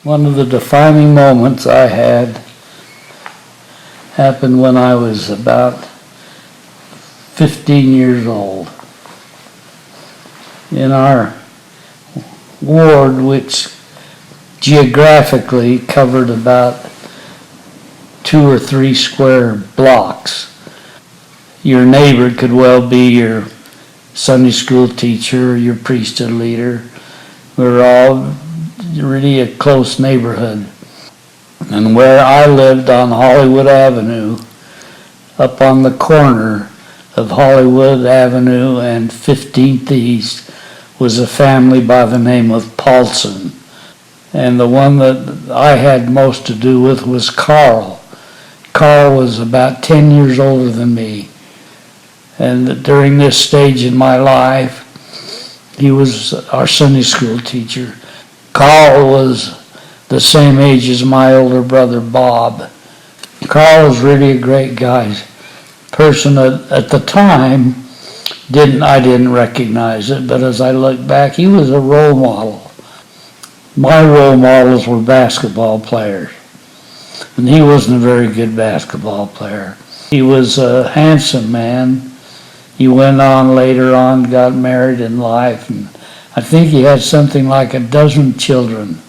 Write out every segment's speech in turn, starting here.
One of the defining moments I had happened when I was about 15 years old. In our ward, which geographically covered about 2 or 3 square blocks, your neighbor could well be your Sunday school teacher, your priesthood leader. We were all really a close neighborhood. And where I lived on Hollywood Avenue, up on the corner of Hollywood Avenue and 15th East, was a family by the name of Paulson. And the one that I had most to do with was Karl. Karl was about 10 years older than me. And during this stage in my life, he was our Sunday school teacher. Karl was the same age as my older brother Bob. Karl was really a great guy. Person at the time, I didn't recognize it, but as I look back, he was a role model. My role models were basketball players, and he wasn't a very good basketball player. He was a handsome man. He went on later on, got married in life, and I think he had something like 12 children.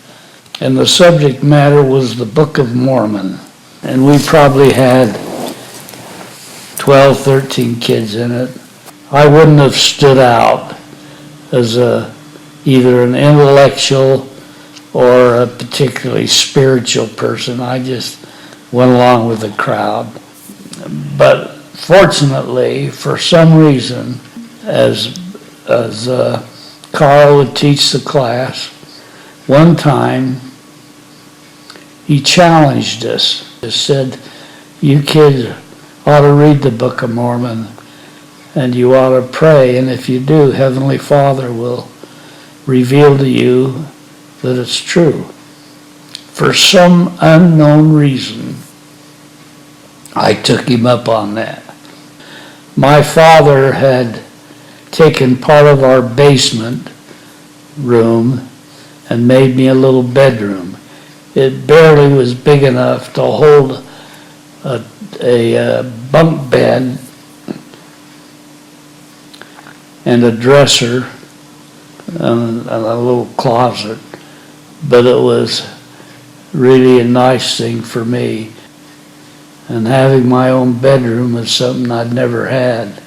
And the subject matter was the Book of Mormon. And we probably had 12, 13 kids in it. I wouldn't have stood out as either an intellectual or a particularly spiritual person. I just went along with the crowd. But fortunately, for some reason, as Karl would teach the class, one time he challenged us. He said, "You kids ought to read the Book of Mormon, and you ought to pray, and if you do, Heavenly Father will reveal to you that it's true." For some unknown reason, I took him up on that. My father had taken part of our basement room and made me a little bedroom. It barely was big enough to hold a bunk bed and a dresser and a little closet, but it was really a nice thing for me. And having my own bedroom was something I'd never had.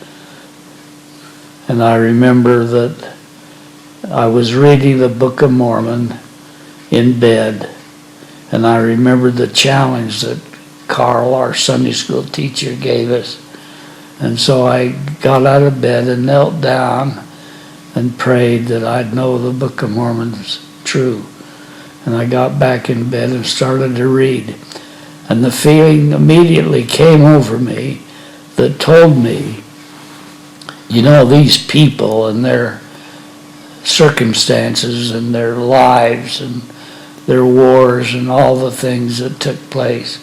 And I remember that I was reading the Book of Mormon in bed, and I remembered the challenge that Karl, our Sunday school teacher, gave us. And so I got out of bed and knelt down and prayed that I'd know the Book of Mormon's true. And I got back in bed and started to read. And the feeling immediately came over me that told me, you know, these people and their circumstances and their lives and their wars and all the things that took place,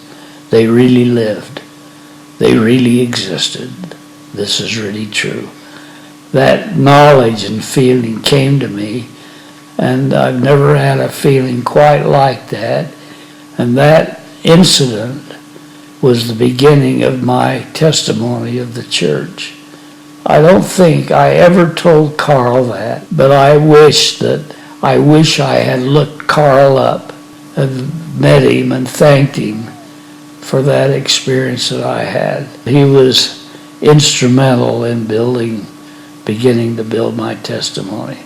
they really lived. They really existed. This is really true. That knowledge and feeling came to me, and I've never had a feeling quite like that. And that incident was the beginning of my testimony of the church. I don't think I ever told Karl that, but I wish I had looked Karl up and met him and thanked him for that experience that I had. He was instrumental in beginning to build my testimony.